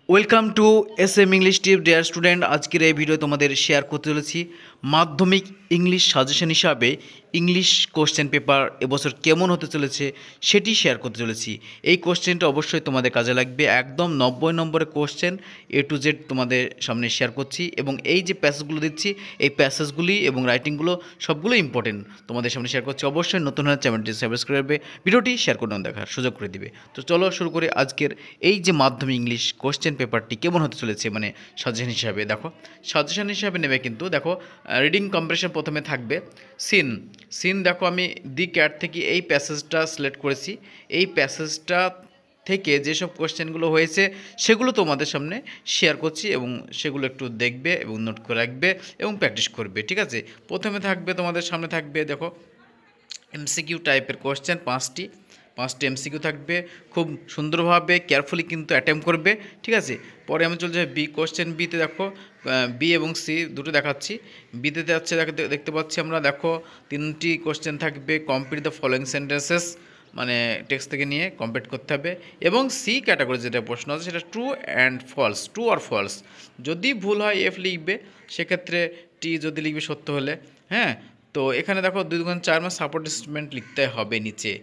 Welcome to SM English tip dear student. আজকের এই video তোমাদের শেয়ার করতে চলেছি মাধ্যমিক ইংলিশ সাজেশন হিসাবে ইংলিশ কোশ্চেন পেপার এবছর কেমন হতে চলেছে সেটি শেয়ার করতে চলেছি। এই কোশ্চেনটা অবশ্যই তোমাদের কাজে লাগবে, একদম 90 নম্বরের কোশ্চেন A to Z তোমাদের সামনে শেয়ার করছি এবং এই যে প্যাসেজগুলো দিচ্ছি এই প্যাসেজগুলি এবং রাইটিংগুলো সবগুলো ইম্পর্টেন্ট তোমাদের সামনে শেয়ার করছি। অবশ্যই নতুন হলে চ্যানেলটি সাবস্ক্রাইব করবে, ভিডিওটি শেয়ার করে দেখার সুযোগ করে দিবে। তো চলো শুরু করে আজকের এই যে মাধ্যমিক ইংলিশ কোশ্চেন পেপারটি কেমন হতে চলেছে মানে সাজেশন হিসাবে। দেখো সাজেশন হিসাবে নেবে কিন্তু দেখো রিডিং কম্প্রেশন প্রথমে থাকবে সিন দেখো আমি দি ক্যাট থেকে এই প্যাসেজটা সিলেক্ট করেছি। এই প্যাসেজটা থেকে যেসব কোশ্চেনগুলো হয়েছে সেগুলো তোমাদের সামনে শেয়ার করছি এবং সেগুলো একটু দেখবে এবং নোট করে রাখবে এবং প্র্যাকটিস করবে, ঠিক আছে। প্রথমে থাকবে তোমাদের সামনে থাকবে দেখো এমসিকিউ টাইপের কোশ্চেন পাঁচটি এমসিকিউ থাকবে, খুব সুন্দরভাবে কেয়ারফুলি কিন্তু অ্যাটেম্প করবে, ঠিক আছে। পরে আমি চলছে বি কোশ্চেন বিতে দেখো বি এবং সি দুটো দেখাচ্ছি। বিতে যাচ্ছে দেখতে পাচ্ছি আমরা দেখো তিনটি কোশ্চেন থাকবে, কমপ্লিট দ্য ফলোয়িং সেন্টেন্সেস মানে টেক্সট থেকে নিয়ে কমপ্লিট করতে হবে। এবং সি ক্যাটাগরি যেটা প্রশ্ন আছে সেটা ট্রু অ্যান্ড ফলস, ট্রু আর ফলস। যদি ভুল হয় এফ লিখবে, সেক্ষেত্রে টি যদি লিখবে সত্য হলে, হ্যাঁ। তো এখানে দেখো 2 গুণ 4 মাস সাপোর্ট স্টেটমেন্ট লিখতে হবে নিচে।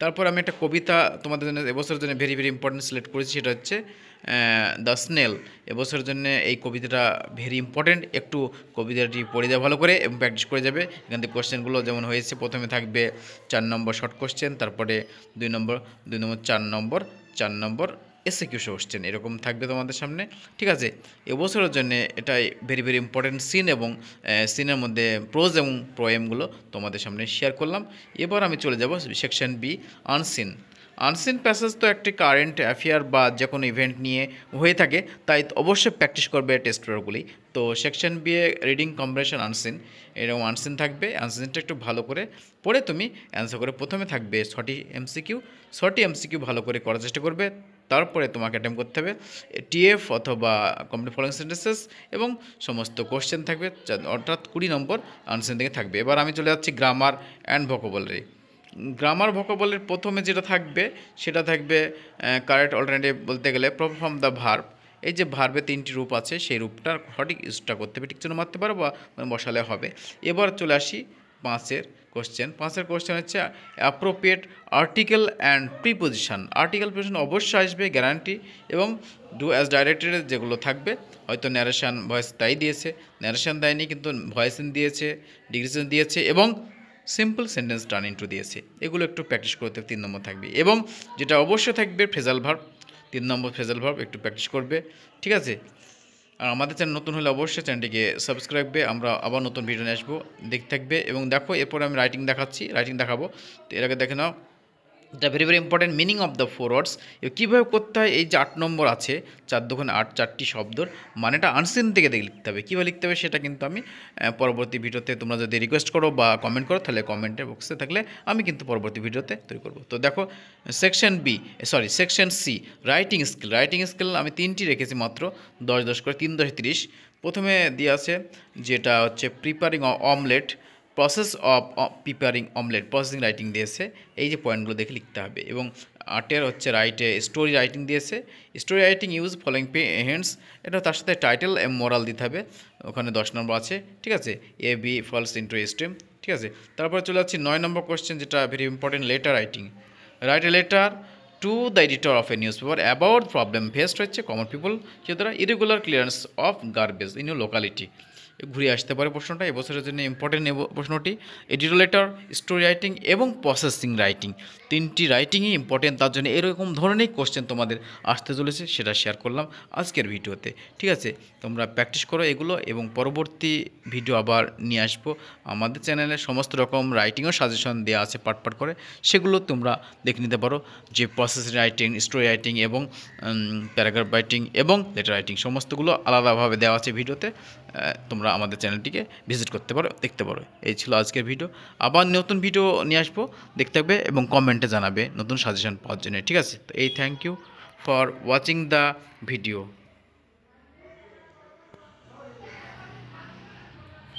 তারপর আমি একটা কবিতা তোমাদের জন্য এবছরের জন্য ভেরি ইম্পর্টেন্ট সিলেক্ট করেছি, সেটা হচ্ছে দ্য স্নেল। এবছরের জন্য এই কবিতাটা ভেরি ইম্পর্টেন্ট, একটু কবিতাটি পড়ে যাওয়া ভালো করে এবং প্র্যাকটিস করে যাবে। এখান থেকে কোশ্চেনগুলো যেমন হয়েছে প্রথমে থাকবে 4 নম্বর শর্ট কোশ্চেন, তারপরে 2 নম্বর 4 নম্বর এসএকিউ কোশ্চেন, এরকম থাকবে তোমাদের সামনে, ঠিক আছে। এবছরের জন্য এটাই ভেরি ইম্পর্টেন্ট সিন এবং সিনের মধ্যে প্রোজ এবং পোয়েমগুলো তোমাদের সামনে শেয়ার করলাম। এবার আমি চলে যাব সেকশন বি আনসিন প্যাসেজ। তো একটি কারেন্ট অ্যাফেয়ার বা যে কোনো ইভেন্ট নিয়ে হয়ে থাকে, তাই অবশ্যই প্র্যাকটিস করবে টেস্ট পেপারগুলি। তো section B A reading compression unseen, এরকম আনসিন থাকবে। আনসিনটা একটু ভালো করে পড়ে তুমি অ্যান্সার করে প্রথমে থাকবে 6টি এমসিকিউ ভালো করে করার চেষ্টা করবে। তারপরে তোমাকে অ্যাটেম্প করতে হবে টিএফ অথবা কমপ্লিট ফলোয়িং সেন্টেন্সেস এবং সমস্ত কোশ্চেন থাকবে, অর্থাৎ 20 নম্বর আনসিন থেকে থাকবে। এবার আমি চলে যাচ্ছি গ্রামার অ্যান্ড ভোকাবুলারি। গ্রামার ভোকাবুলারির প্রথমে যেটা থাকবে সেটা থাকবে কারেক্ট অল্টারনেটিভ বলতে গেলে প্রপারফর্ম দ্য ভার্ব। এই যে ভার্বের 3টি রূপ আছে সেই রূপটার সঠিক ইউজটা করতে হবে, ঠিক জন্য মারতে পারো বা বসালে হবে। এবার চলে আসি পাঁচের কোশ্চেন হচ্ছে appropriate article and preposition. Article preposition অবশ্যই আসবে গ্যারান্টি, এবং ডু অ্যাজ ডাইরেক্টেড যেগুলো থাকবে, হয়তো ন্যারেশন ভয়েস তাই দিয়েছে, ন্যারেশন দেয়নি কিন্তু ভয়েসিন দিয়েছে, ডিগ্রেশন দিয়েছে এবং সিম্পল সেন্টেন্স টার্ন ইনটু দিয়েছে। এগুলো একটু প্র্যাকটিস করতে 3 নম্বর থাকবে। এবং যেটা অবশ্যই থাকবে ফ্রেজাল ভার্ব, 3 নম্বর ফ্রেজাল ভার্ব একটু প্র্যাকটিস করবে, ঠিক আছে। আর আমাদের চ্যানেল নতুন হলে অবশ্যই চ্যানেলটিকে সাবস্ক্রাইব করবে, আমরা আবার নতুন ভিডিও নিয়ে আসবো, দেখতে থাকবে। এবং দেখো এরপরে আমি রাইটিং দেখাবো। তো এর আগে দেখে নাও the very important meaning of the 4 words. কীভাবে করতে হয়, এই যে 8 নম্বর আছে 4 দুগুণে 8, 4টি শব্দর মানেটা আনসিন থেকে লিখতে হবে। কীভাবে লিখতে হবে সেটা কিন্তু আমি পরবর্তী ভিডিওতে তোমরা যদি রিকোয়েস্ট করো বা কমেন্ট করো, তাহলে কমেন্টের বক্সে থাকলে আমি কিন্তু পরবর্তী ভিডিওতে তৈরি করব। তো দেখো সেকশন সি রাইটিং স্কিল আমি 3টি রেখেছি মাত্র, 10 করে 3 10 30। প্রথমে দিয়ে আছে যেটা হচ্ছে preparing omelette, process of preparing omelette, processing writing দিয়েছে। এই যে পয়েন্টগুলো দেখে লিখতে হবে। এবং 8 হচ্ছে স্টোরি রাইটিং দিয়েছে। Story writing use following hints, এটা তার সাথে টাইটেল এবং মোরাল দিতে হবে, ওখানে 10 নম্বর আছে, ঠিক আছে। A B false into stream, ঠিক আছে। তারপরে চলে যাচ্ছি 9 নম্বর কোশ্চেন, যেটা very important letter writing. Write a letter to the editor of A news paper about problem faced হচ্ছে কমন পিপল, যেটা irregular clearance of garbage in your locality. ঘুরে আসতে পারে প্রশ্নটা, এবছরের জন্য ইম্পর্টেন্ট প্রশ্নটি। এডিটর লেটার, স্টোরি রাইটিং এবং প্রসেসিং রাইটিং, 3টি রাইটিংই ইম্পর্টেন্ট, তার জন্য এরকম ধরনের কোশ্চেন তোমাদের আসতে চলেছে, সেটা শেয়ার করলাম আজকের ভিডিওতে, ঠিক আছে। তোমরা প্র্যাকটিস করো এগুলো এবং পরবর্তী ভিডিও আবার নিয়ে আসবো। আমাদের চ্যানেলে সমস্ত রকম রাইটিংও সাজেশন দেওয়া আছে পার্ট করে, সেগুলো তোমরা দেখে নিতে পারো, যে প্রসেসিং রাইটিং, স্টোরি রাইটিং এবং প্যারাগ্রাফ রাইটিং এবং লেটার রাইটিং সমস্তগুলো আলাদাভাবে দেওয়া আছে ভিডিওতে। তোমরা আমাদের চ্যানেলটিকে ভিজিট করতে পারো, দেখতে পারো। এই ছিল আজকের ভিডিও, আবার নতুন ভিডিও নিয়ে আসবো, দেখতে থাকবে এবং কমেন্টে জানাবে নতুন সাজেশন পাওয়ার জন্য, ঠিক আছে। তো thank you for watching the video.